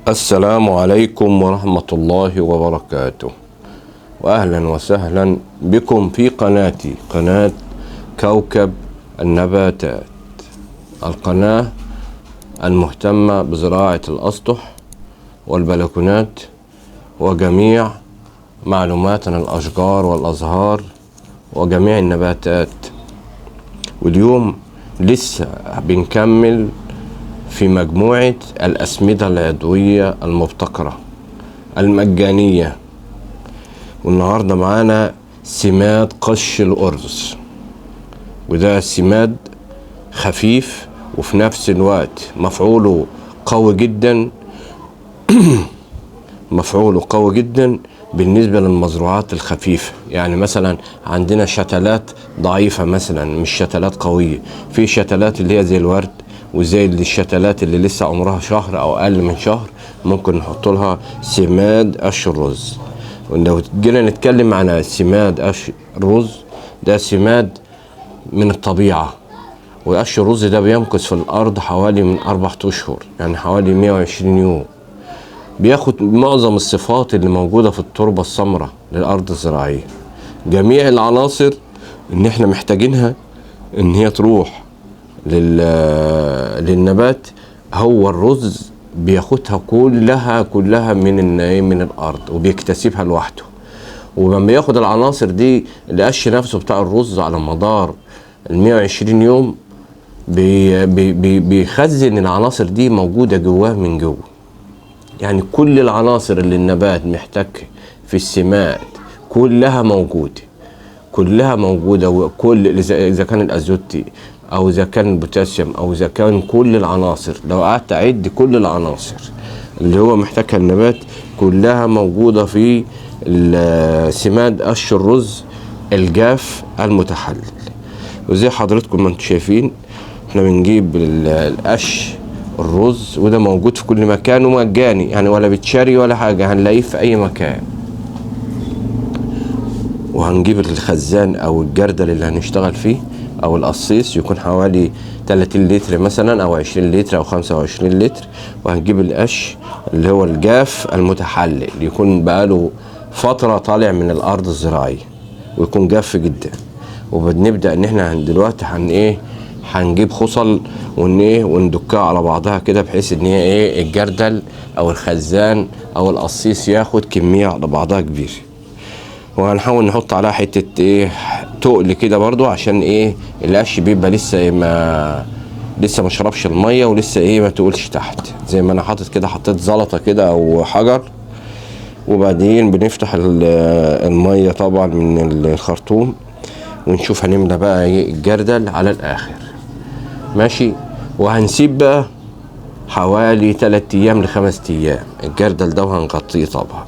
السلام عليكم ورحمة الله وبركاته، وأهلا وسهلا بكم في قناتي، قناة كوكب النباتات، القناة المهتمة بزراعة الأسطح والبلكونات وجميع معلومات عن الأشجار والأزهار وجميع النباتات. واليوم لسه بنكمل في مجموعة الأسمدة العضوية المبتكرة المجانية، والنهاردة معانا سماد قش الأرز، وده سماد خفيف وفي نفس الوقت مفعوله قوي جدا مفعوله قوي جدا بالنسبة للمزروعات الخفيفة. يعني مثلا عندنا شتلات ضعيفة، مثلا مش شتلات قوية، في شتلات اللي هي زي الورد وزي الشتلات اللي لسه عمرها شهر او اقل من شهر، ممكن نحط لها سماد قش الرز. ولو جينا نتكلم عن سماد قش الرز، ده سماد من الطبيعة، وقش الرز ده بيمكث في الارض حوالي من 4 اشهر، يعني حوالي 120 يوم. بياخد معظم الصفات اللي موجودة في التربة السمراء للأرض الزراعية، جميع العناصر ان احنا محتاجينها ان هي تروح للنبات. هو الرز بياخدها كلها من الأرض وبيكتسبها لوحده. ولما بياخد العناصر دي، القش نفسه بتاع الرز على مدار 120 يوم بيخزن العناصر دي موجودة جواه من جوه. يعني كل العناصر اللي النبات محتاجها في السماد كلها موجودة، وكل إذا كان الأزوتي أو إذا كان البوتاسيوم أو إذا كان كل العناصر، لو قعدت أعد كل العناصر اللي هو محتاجها النبات كلها موجودة في سماد قش الرز الجاف المتحلل. وزي حضرتكم ما انتم شايفين، احنا بنجيب القش الرز، وده موجود في كل مكان ومجاني، يعني ولا بتشاري ولا حاجة، هنلاقيه في أي مكان. وهنجيب الخزان أو الجردل اللي هنشتغل فيه أو القصيص، يكون حوالي 30 لتر مثلا أو 20 لتر أو 25 لتر. وهنجيب القش اللي هو الجاف المتحلل، يكون بقاله فترة طالع من الأرض الزراعية ويكون جاف جدا. وبنبدأ إن احنا دلوقتي هنجيب خصل وندكها على بعضها كده، بحيث ان هي الجردل او الخزان او القصيص ياخد كمية على بعضها كبير. وهنحاول نحط عليها حتة تقل كده برضو، عشان القش بيبقى لسه ما شربش المية، ولسه ما تقولش تحت. زي ما انا حاطط كده، حطيت زلطة كده او حجر، وبعدين بنفتح المية طبعا من الخرطوم، ونشوف هنملى بقى الجردل على الاخر. ماشي. وهنسيب بقى حوالي 3 أيام ل5 أيام الجردل ده، وهنغطيه طبعا.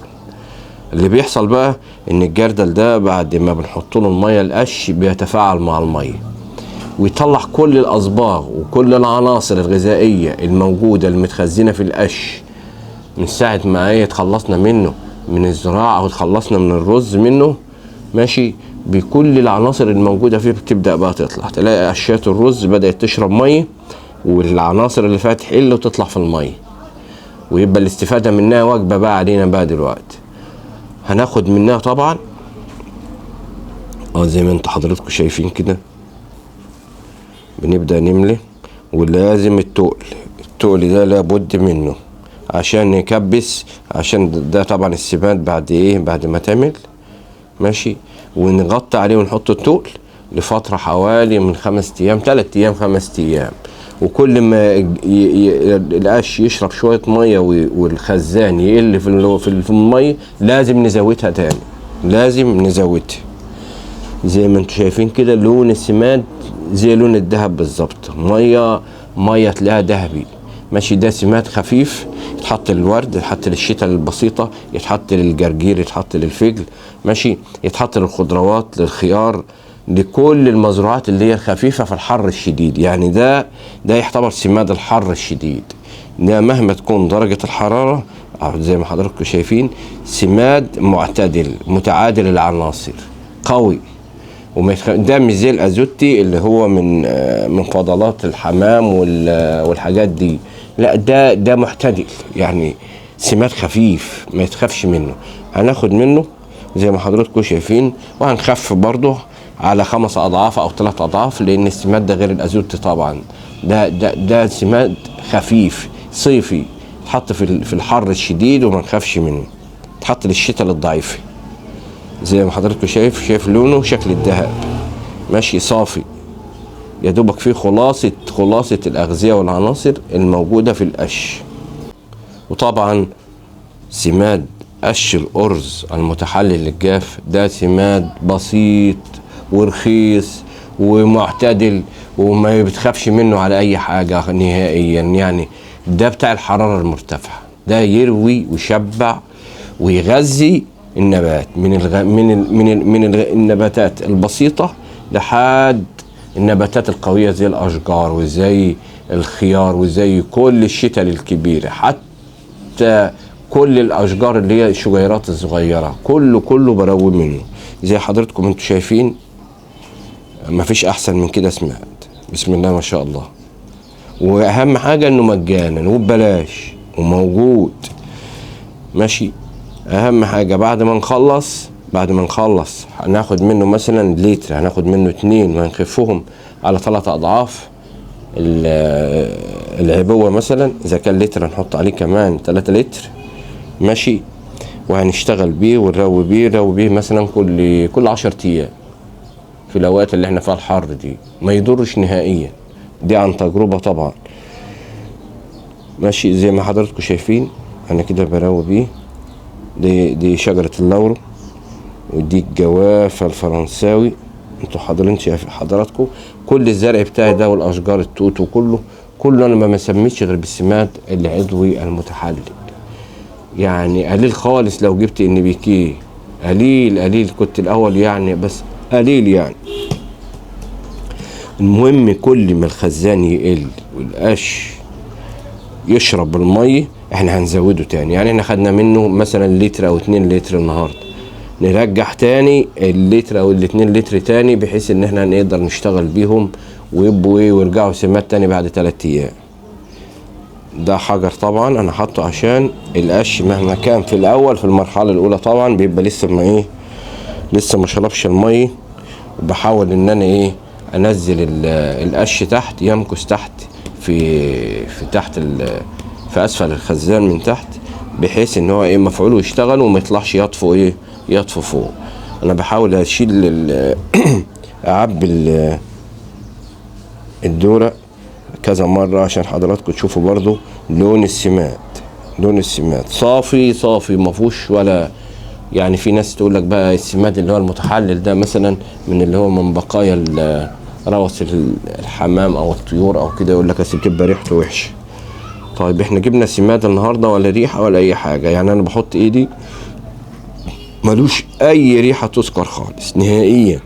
اللي بيحصل بقى ان الجردل ده بعد ما بنحط له الميه، القش بيتفاعل مع الميه ويطلع كل الاصباغ وكل العناصر الغذائيه الموجوده المتخزنه في القش من ساعه ما اتخلصنا منه من الزراعه او اتخلصنا من الرز منه. ماشي. بكل العناصر الموجودة فيه بتبدأ بقى تطلع، تلاقي قشات الرز بدأت تشرب مية، والعناصر اللي فيها تحل وتطلع في المية، ويبقى الاستفادة منها واجبة بقى علينا بقى دلوقتي. هناخد منها طبعا زي ما انت حضراتكم شايفين كده، بنبدأ نملي. ولازم التقل ده لابد منه عشان نكبس، عشان ده طبعا السماد بعد ما تعمل. ماشي. ونغطي عليه ونحط التقل لفترة حوالي من 5 أيام، 3 أيام 5 أيام. وكل ما القش يشرب شوية مية والخزان يقل في المية، لازم نزودها تاني، لازم نزودها. زي ما انتم شايفين كده، لون السماد زي لون الذهب بالظبط، مية تلاقيها ذهبي. ماشي. ده سماد خفيف، يتحط للورد، يتحط للشتاء البسيطة، يتحط للجرجير، يتحط للفجل. ماشي. يتحط للخضروات، للخيار، لكل المزروعات اللي هي الخفيفة في الحر الشديد. يعني ده يعتبر سماد الحر الشديد. ده مهما تكون درجة الحرارة، زي ما حضراتكم شايفين، سماد معتدل متعادل العناصر، قوي. ده مش زي الازوتي اللي هو من فضلات الحمام والحاجات دي. لا، ده معتدل، يعني سماد خفيف ما يتخافش منه. هناخد منه زي ما حضراتكم شايفين، وهنخف برضه على 5 أضعاف أو 3 أضعاف، لأن السماد ده غير الأزوت طبعا. ده سماد خفيف صيفي، اتحط في الحر الشديد وما نخافش منه، اتحط للشتاء للضعيف. زي ما حضراتكم شايف لونه شكل الذهب، ماشي صافي، يا دوبك فيه خلاصة الأغذية والعناصر الموجودة في القش. وطبعا سماد قش الأرز المتحلل للجاف ده سماد بسيط ورخيص ومعتدل وما بتخافش منه على أي حاجة نهائيا. يعني ده بتاع الحرارة المرتفعة، ده يروي ويشبع ويغذي النبات من النباتات البسيطة لحد النباتات القوية زي الأشجار وزي الخيار وزي كل الشتل الكبيرة، حتى كل الأشجار اللي هي الشجيرات الصغيرة، كله بروي منه. زي حضرتكم انتوا شايفين، مفيش أحسن من كده سماد، بسم الله ما شاء الله. وأهم حاجة إنه مجانا وببلاش وموجود، ماشي. أهم حاجة بعد ما نخلص هناخد منه مثلا لتر، هناخد منه 2 وهنخفهم على 3 أضعاف العبوة. مثلا إذا كان لتر هنحط عليه كمان 3 لتر، ماشي. وهنشتغل بيه ونروي بيه مثلا كل 10 أيام في الأوقات اللي احنا فيها الحر دي، ما يضرش نهائيا، دي عن تجربة طبعا، ماشي. زي ما حضراتكم شايفين أنا كده بروي بيه. دي شجرة اللورو، ودي الجوافة الفرنساوي. انتوا حضراتكم كل الزرع بتاعي ده والاشجار التوت وكله انا ما مسميتش غير بالسماد العضوي المتحلل. يعني قليل خالص لو جبت NPK، قليل كنت الاول يعني، بس قليل يعني. المهم كل ما الخزان يقل والقش يشرب المية احنا هنزوده تاني. يعني احنا خدنا منه مثلا لتر او 2 لتر النهارده، نرجع تاني اللتر او ال2 لتر تاني، بحيث ان احنا نقدر نشتغل بيهم ويبقوا ويرجعوا سماد تاني بعد 3 ايام. ده حجر طبعا انا حاطه عشان القش مهما كان في الاول في المرحله الاولى طبعا بيبقى لسه ما شربش الميه، وبحاول ان انا انزل القش تحت، يمكث تحت في تحت في اسفل الخزان من تحت، بحيث ان هو مفعوله يشتغل وما يطلعش يطفو فوق. انا بحاول اشيل اعبي الدورة كذا مرة عشان حضراتكم تشوفوا برضو لون السماد صافي ما فيهوش ولا يعني. في ناس تقول لك بقى السماد اللي هو المتحلل ده مثلا من اللي هو من بقايا روث الحمام او الطيور او كده، يقول لك اصل بتبقى ريحته وحشه. طيب احنا جبنا سماد النهارده ولا ريحه ولا اي حاجه، يعني انا بحط ايدي ملوش اي ريحه تذكر خالص نهائيا.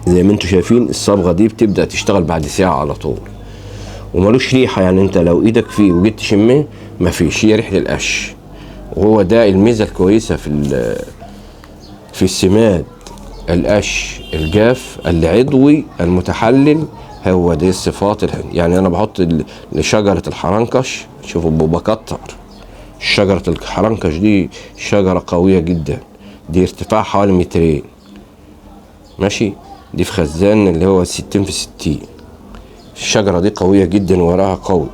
زي ما انتوا شايفين الصبغه دي بتبدا تشتغل بعد ساعه على طول، وملوش ريحه. يعني انت لو ايدك فيه وجيت تشميه مفيش، هي ريحه القش. وهو ده الميزه الكويسه في السماد القش الجاف العضوي المتحلل. هو دي الصفات يعني انا بحط لشجره الحرنكش، شوفوا بكتر. شجره الحرنكش دي شجره قويه جدا، دي ارتفاع حوالي 2 متر، ماشي. دي في خزان اللي هو 60 في 60. الشجره دي قويه جدا ووراها قوي،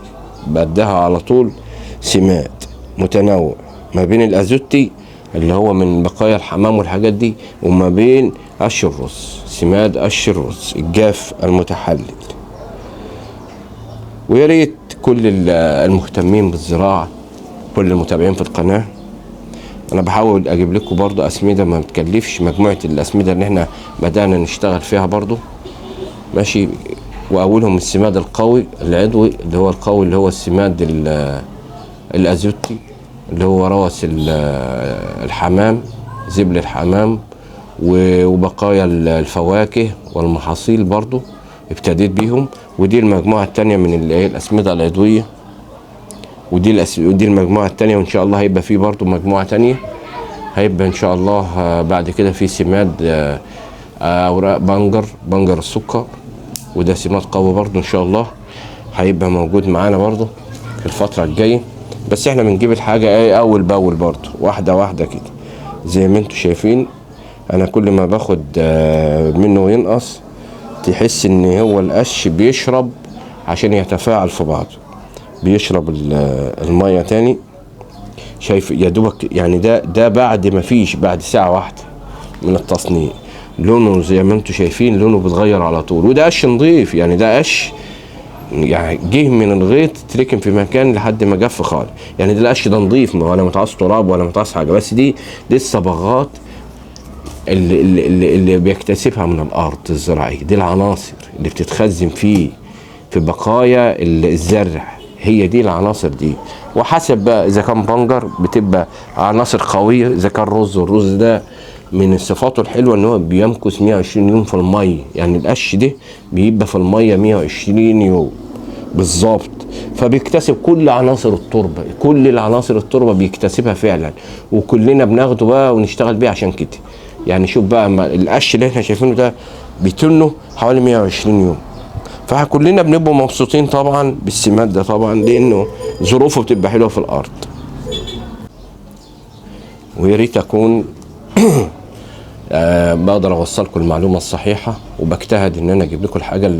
بدها على طول سماد متنوع ما بين الازوتي اللي هو من بقايا الحمام والحاجات دي، وما بين قش الرز، سماد قش الرز الجاف المتحلل. ويا ريت كل المهتمين بالزراعه، كل المتابعين في القناه، انا بحاول اجيب لكم برضو اسمده ما بتكلفش، مجموعه الاسمده اللي احنا بدانا نشتغل فيها برضو، ماشي. واولهم السماد القوي العضوي اللي هو القوي، اللي هو السماد الازوتي اللي هو روث الحمام، زبل الحمام وبقايا الفواكه والمحاصيل برضو ابتديت بيهم. ودي المجموعة التانية من الأسمدة العضوية، ودي المجموعة التانية. وإن شاء الله هيبقى فيه برضو مجموعة تانية، هيبقى إن شاء الله بعد كده في سماد أوراق بنجر السكر، وده سماد قوي برضو إن شاء الله هيبقى موجود معانا برضو في الفترة الجاية. بس احنا بنجيب الحاجة ايه اول باول برضو، واحدة واحدة كده زي ما انتوا شايفين. انا كل ما باخد منه ينقص تحس ان هو القش بيشرب عشان يتفاعل في بعضه، بيشرب المية تاني. شايف يا دوبك يعني ده بعد ما فيش بعد ساعة واحدة من التصنيع لونه زي ما انتوا شايفين، لونه بيتغير على طول. وده قش نضيف، يعني ده قش يعني جه من الغيط تركن في مكان لحد ما جف خالص. يعني ده القش ده نضيف، ولا متعص تراب ولا متعص حاجه، بس دي الصبغات اللي بيكتسبها من الارض الزراعيه. دي العناصر اللي بتتخزن في بقايا الزرع، هي دي العناصر دي. وحسب بقى اذا كان بنجر بتبقى عناصر قويه، اذا كان رز، الرز ده من صفاته الحلوه ان هو بيمكث 120 يوم في الميه. يعني القش ده بيبقى في الميه 120 يوم بالظبط، فبيكتسب كل عناصر التربه، كل العناصر التربه بيكتسبها فعلا، وكلنا بناخده بقى ونشتغل بيه عشان كده. يعني شوف بقى القش اللي احنا شايفينه ده بيتنه حوالي 120 يوم، فكلنا بنبقى مبسوطين طبعا بالسماد ده طبعا، لانه ظروفه بتبقى حلوه في الارض. ويا ريت اكون بقدر اوصلكم المعلومه الصحيحه، وبجتهد ان انا اجيب لكم الحاجه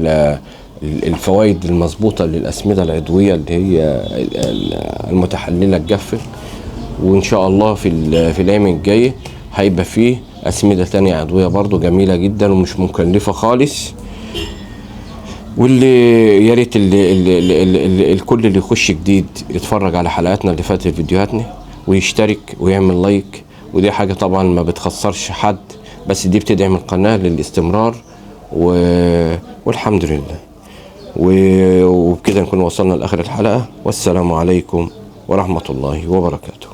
الفوائد المظبوطه للاسمده العضويه اللي هي المتحلله الجافه. وان شاء الله في الايام الجايه هيبقى فيه اسمده تانية عضويه برضو جميله جدا ومش مكلفه خالص. واللي يا ريت الكل اللي يخش جديد يتفرج على حلقاتنا اللي فاتت، فيديوهاتنا، ويشترك ويعمل لايك. ودي حاجه طبعا ما بتخسرش حد، بس دي بتدعم القناه للاستمرار. والحمد لله. وبكده نكون وصلنا لاخر الحلقه، والسلام عليكم ورحمه الله وبركاته.